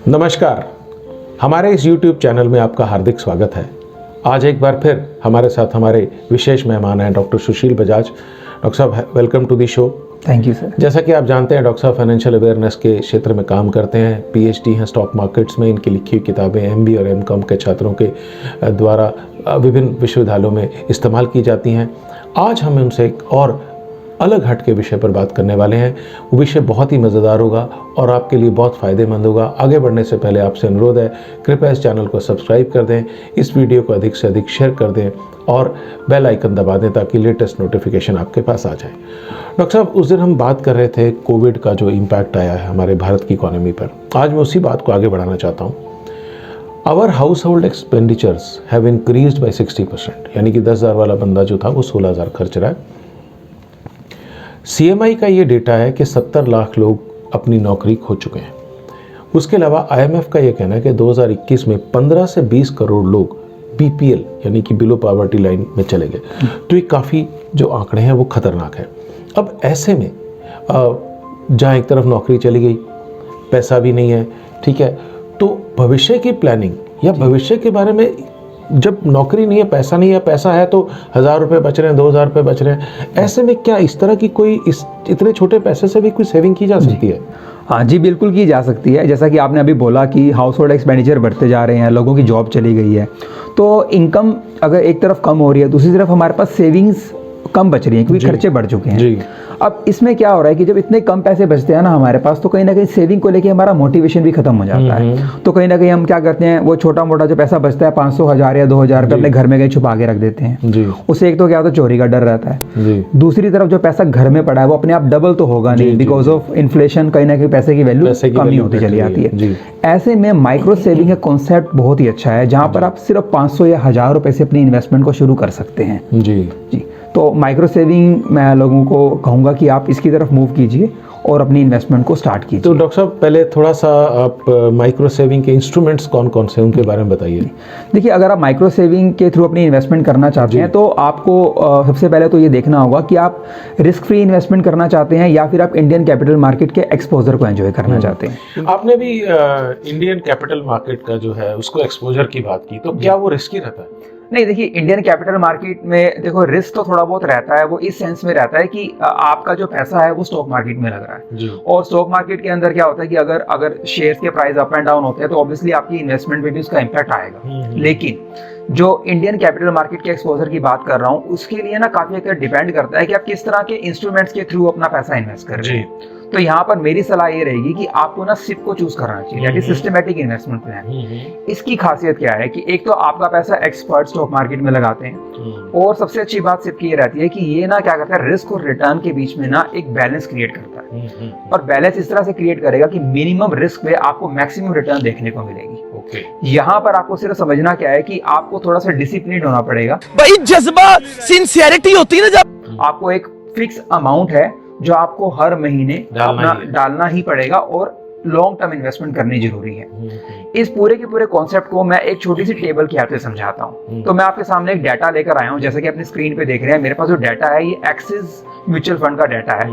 नमस्कार, हमारे इस YouTube चैनल में आपका हार्दिक स्वागत है। आज एक बार फिर हमारे साथ हमारे विशेष मेहमान हैं डॉक्टर सुशील बजाज। डॉक्टर साहब, welcome to the show. Thank you sir. जैसा कि आप जानते हैं, डॉक्टर साहब फाइनेंशियल अवेयरनेस के क्षेत्र में काम करते हैं, PhD हैं स्टॉक मार्केट्स में। इनकी लिखी हुई किताबें MBA और MCOM के छात्रों के द्वारा विभिन्न विश्वविद्यालयों में इस्तेमाल की जाती हैं। आज हम उनसे एक और अलग हट के विषय पर बात करने वाले हैं। वो विषय बहुत ही मज़ेदार होगा और आपके लिए बहुत फ़ायदेमंद होगा। आगे बढ़ने से पहले आपसे अनुरोध है, कृपया इस चैनल को सब्सक्राइब कर दें, इस वीडियो को अधिक से अधिक शेयर कर दें और बेल आइकन दबा दें ताकि लेटेस्ट नोटिफिकेशन आपके पास आ जाए। डॉक्टर साहब, उस दिन हम बात कर रहे थे कोविड का जो इम्पैक्ट आया है हमारे भारत की इकोनॉमी पर। आज मैं उसी बात को आगे बढ़ाना चाहता हूँ। Our household expenditures have increased by 60%, यानी कि 10,000 वाला बंदा जो था वो 16,000 खर्च रहा है। CMI का ये डेटा है कि 70 लाख लोग अपनी नौकरी खो चुके हैं। उसके अलावा IMF का ये कहना है कि 2021 में 15 से 20 करोड़ लोग BPL यानी कि बिलो पॉवर्टी लाइन में चले गए। तो ये काफ़ी जो आंकड़े हैं वो खतरनाक है। अब ऐसे में जहाँ एक तरफ नौकरी चली गई, पैसा भी नहीं है, ठीक है, तो भविष्य की प्लानिंग या भविष्य के बारे में, जब नौकरी नहीं है, पैसा नहीं है, पैसा है तो 1,000 रुपये बच रहे हैं, 2,000 रुपये बच रहे हैं, ऐसे में क्या इस तरह की कोई इतने छोटे पैसे से भी कोई सेविंग की जा सकती है? हाँ जी, बिल्कुल की जा सकती है। जैसा कि आपने अभी बोला कि हाउस होल्ड एक्सपेंडिचर बढ़ते जा रहे हैं, लोगों की जॉब चली गई है, तो इनकम अगर एक तरफ कम हो रही है, दूसरी तरफ हमारे पास सेविंग्स कम बच रही हैं क्योंकि खर्चे बढ़ चुके हैं जी। अब इसमें क्या हो रहा है कि जब इतने कम पैसे बचते हैं ना हमारे पास, तो कहीं ना कहीं सेविंग को लेके हमारा मोटिवेशन भी खत्म हो जाता है। तो कहीं ना कहीं हम क्या करते हैं, वो छोटा मोटा जो पैसा बचता है 500, 1,000 या 2,000 रुपये अपने घर में कहीं छुपा के रख देते हैं जी। उससे एक तो क्या होता है, चोरी का डर रहता है जी। दूसरी तरफ जो पैसा घर में पड़ा है वो अपने आप डबल तो होगा नहीं, बिकॉज ऑफ इन्फ्लेशन कहीं ना कहीं पैसे की वैल्यू कम ही होती चली जाती है। ऐसे में माइक्रो सेविंग का कॉन्सेप्ट बहुत ही अच्छा है, जहाँ पर आप सिर्फ 500 या 1,000 रुपये से अपनी इन्वेस्टमेंट को शुरू कर सकते हैं जी। तो माइक्रो सेविंग मैं लोगों को कहूँगा कि आप इसकी तरफ मूव कीजिए और अपनी इन्वेस्टमेंट को स्टार्ट कीजिए। तो डॉक्टर साहब, पहले थोड़ा सा आप माइक्रो सेविंग के इंस्ट्रूमेंट्स कौन कौन से उनके बारे में बताइए। देखिए, अगर आप माइक्रो सेविंग के थ्रू अपनी इन्वेस्टमेंट करना चाहते हैं तो आपको सबसे पहले तो ये देखना होगा कि आप रिस्क फ्री इन्वेस्टमेंट करना चाहते हैं या फिर आप इंडियन कैपिटल मार्केट के एक्सपोजर को एंजॉय करना चाहते हैं। आपने भी इंडियन कैपिटल मार्केट का जो है उसको एक्सपोजर की बात की, तो क्या वो रिस्की रहता है? नहीं, देखिए, इंडियन कैपिटल मार्केट में देखो रिस्क तो थोड़ा बहुत रहता है। वो इस सेंस में रहता है कि आपका जो पैसा है वो स्टॉक मार्केट में लग रहा है और स्टॉक मार्केट के अंदर क्या होता है कि अगर शेयर्स के प्राइस अप एंड डाउन होते हैं तो ऑब्वियसली आपकी इन्वेस्टमेंट पे भी उसका इम्पैक्ट आएगा। लेकिन जो इंडियन कैपिटल मार्केट के एक्सपोजर की बात कर रहा हूँ, उसके लिए ना काफी हद तक डिपेंड करता है कि आप किस तरह के इंस्ट्रूमेंट्स के थ्रू अपना पैसा इन्वेस्ट कर रहे हैं। तो यहाँ पर मेरी सलाह ये रहेगी कि आपको ना SIP को चूज करना चाहिए, यानी सिस्टमैटिक इन्वेस्टमेंट प्लान। इसकी खासियत क्या है कि एक तो आपका पैसा एक्सपर्ट स्टॉक मार्केट में लगाते हैं और सबसे अच्छी बात SIP की ये रहती है कि ये ना क्या करता है, रिस्क और रिटर्न के बीच में ना एक बैलेंस क्रिएट करता है और बैलेंस इस तरह से क्रिएट करेगा कि मिनिमम रिस्क पे आपको मैक्सिमम रिटर्न देखने को मिलेगी। यहाँ पर आपको सिर्फ समझना क्या है कि आपको थोड़ा सा डिसिप्लिन होना पड़ेगा। भाई जज्बा, सिंसियरिटी होती है ना, जब आपको एक फिक्स अमाउंट है जो आपको हर महीने डालना ही पड़ेगा और लॉन्ग टर्म इन्वेस्टमेंट करनी जरूरी है। इस पूरे के पूरे कॉन्सेप्ट को मैं एक छोटी सी टेबल की हेल्प से समझाता हूँ। तो मैं आपके सामने एक डाटा लेकर आया हूँ, जैसे कि अपनी स्क्रीन पे देख रहे हैं। मेरे पास जो डाटा है ये एक्सिस म्यूचुअल फंड का डाटा है।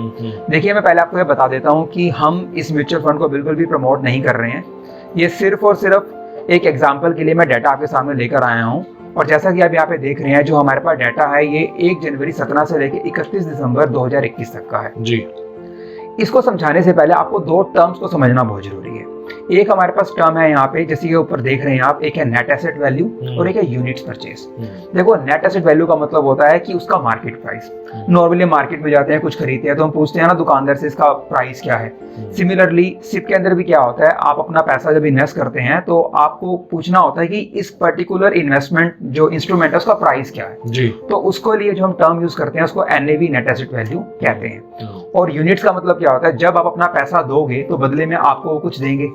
देखिए, मैं पहले आपको ये बता देता हूँ कि हम इस म्यूचुअल फंड को बिल्कुल भी प्रमोट नहीं कर रहे हैं। ये सिर्फ और सिर्फ एक एग्जाम्पल के लिए मैं डाटा आपके सामने लेकर आया हूँ। और जैसा कि आप यहाँ पे देख रहे हैं, जो हमारे पास डाटा है ये 1 जनवरी 17 से लेकर 31 दिसंबर 2021 तक का है जी। इसको समझाने से पहले आपको 2 टर्म्स को समझना बहुत जरूरी है। एक हमारे पास टर्म है यहाँ पे, जैसे कि ऊपर देख रहे हैं आप, एक है नेट एसेट वैल्यू और एक है यूनिट्स परचेज। देखो, नेट एसेट वैल्यू का मतलब होता है कि उसका मार्केट प्राइस। नॉर्मली मार्केट में जाते हैं, कुछ खरीदते हैं तो हम पूछते हैं ना दुकानदार से इसका प्राइस क्या है। सिमिलरली SIP के अंदर भी क्या होता है, आप अपना पैसा जब इन्वेस्ट करते हैं तो आपको पूछना होता है कि इस पर्टिकुलर इन्वेस्टमेंट जो इंस्ट्रूमेंट है उसका प्राइस क्या है जी। तो उसको लिए जो हम टर्म यूज करते हैं उसको NAV नेट एसेट वैल्यू कहते हैं। और यूनिट्स का मतलब क्या होता है, जब आप अपना पैसा दोगे तो बदले में आपको कुछ देंगे।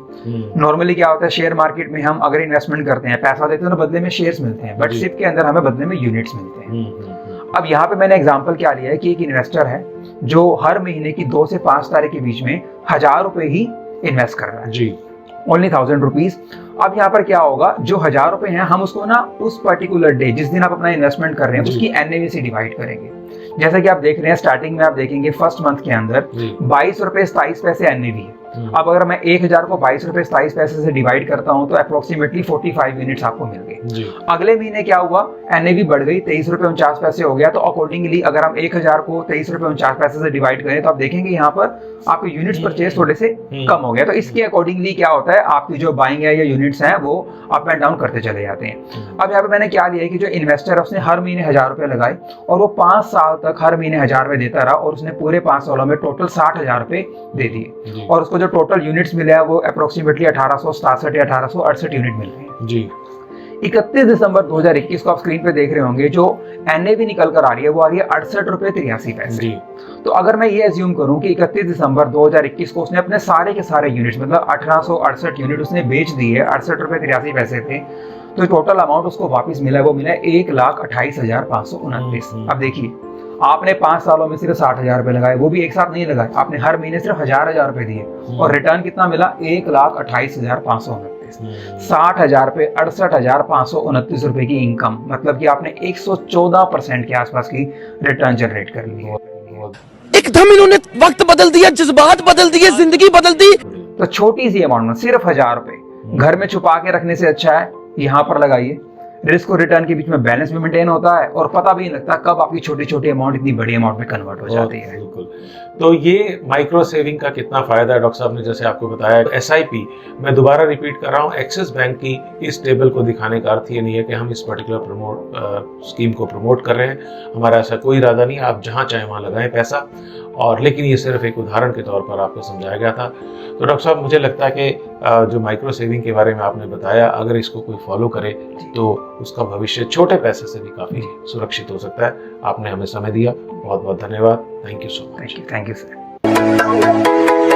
नॉर्मली क्या होता है, शेयर मार्केट में हम अगर इन्वेस्टमेंट करते हैं, पैसा देते हैं तो बदले में शेयर्स मिलते हैं, बट SIP के अंदर हमें बदले में यूनिट्स मिलते हैं। अब यहाँ पे मैंने एग्जांपल क्या लिया है कि एक इन्वेस्टर है जो हर महीने की 2 से 5 तारीख के बीच में 1,000 रुपए ही इन्वेस्ट कर रहा है जी, ओनली 1,000 रुपीज। अब यहाँ पर क्या होगा, जो 1,000 रुपए हैं हम उसको ना उस पर्टिकुलर डे जिस दिन आप अपना इन्वेस्टमेंट कर रहे हैं उसकी NAV से डिवाइड करेंगे। जैसा कि आप देख रहे हैं, स्टार्टिंग में आप देखेंगे फर्स्ट मंथ के अंदर 22 रुपए 27 पैसे NAV है। अब अगर मैं 1000 को 22 रुपए 27 पैसे से डिवाइड करता हूं तो अप्रोक्सीमेटली 45 यूनिट्स आपको मिल गए। अगले महीने क्या हुआ, एनएवी बढ़ गई, 23 रुपए 49 पैसे हो गया। तो अकॉर्डिंगली अगर हम 1000 को 23 रुपए 49 पैसे से डिवाइड करें तो आप देखेंगे यहाँ पर आपके यूनिट्स परचेज थोड़े से कम हो गया। तो इसके अकॉर्डिंगली क्या होता है, आपकी जो बाइंग है या यूनिट्स हैं वो अप एंड डाउन करते चले जाते हैं। अब यहाँ पे मैंने क्या लिया है कि जो इन्वेस्टर है उसने हर महीने 1000 रुपए लगाए और वो 5 साल तक हर महीने 1000 रुपए देता रहा और उसने पूरे 5 सालों में टोटल 60,000 रुपए दे दिए और उसको जो टोटल यूनिट्स मिले हैं वो अप्रोक्सीमेटली 1867 या 1868 यूनिट मिल रहे हैं जी। 31 दिसंबर 2021 को आप स्क्रीन पे देख रहे होंगे, जो एनएवी निकल कर आ रही है वो आ रही है 68 रुपए 83 पैसे। तो अगर मैं ये एज्यूम करूं कि 31 दिसंबर 2021 को उसने अपने सारे के सारे यूनिट्स मतलब 1868 यूनिट उसने बेच दिए, 68 रुपए 83 पैसे थे, तो टोटल अमाउंट उसको वापस मिला है वो मिला है 1,28,529। अब देखिए आपने 5 सालों में सिर्फ 60,000 रुपए लगाए, वो भी एक साथ नहीं लगाए, आपने हर महीने सिर्फ 1,000 रुपए दिए और रिटर्न कितना मिला 1,28,529। 60,000 पे 68,529 रुपए की इनकम, मतलब कि आपने 114% के आसपास की रिटर्न जनरेट कर ली है। एकदम इन्होंने वक्त बदल दिया, जज्बात बदल दिए, जिंदगी बदल दी। तो छोटी सी अमाउंट में सिर्फ 1,000 रुपए घर में छुपा के रखने से अच्छा है यहाँ पर लगाइए। रिस्क और रिटर्न के बीच में बैलेंस भी मेंटेन होता है और पता भी नहीं लगता कब आपकी छोटी छोटी अमाउंट इतनी बड़ी अमाउंट में कन्वर्ट हो जाती है। बिल्कुल। तो ये माइक्रो सेविंग का कितना फायदा है, डॉक्टर साहब ने जैसे आपको बताया। एसआईपी, मैं दोबारा रिपीट कर रहा हूँ, एक्सिस बैंक की इस टेबल को दिखाने का अर्थ ये नहीं है कि हम इस पर्टिकुलर स्कीम को प्रमोट कर रहे हैं, हमारा ऐसा कोई इरादा नहीं। आप जहाँ चाहे वहाँ लगाएं पैसा, और लेकिन ये सिर्फ एक उदाहरण के तौर पर आपको समझाया गया था। तो डॉक्टर साहब मुझे लगता है कि जो माइक्रो सेविंग के बारे में आपने बताया, अगर इसको कोई फॉलो करे तो उसका भविष्य छोटे पैसे से भी काफ़ी सुरक्षित हो सकता है। आपने हमें समय दिया, बहुत बहुत धन्यवाद। Thank you so much. Thank you sir.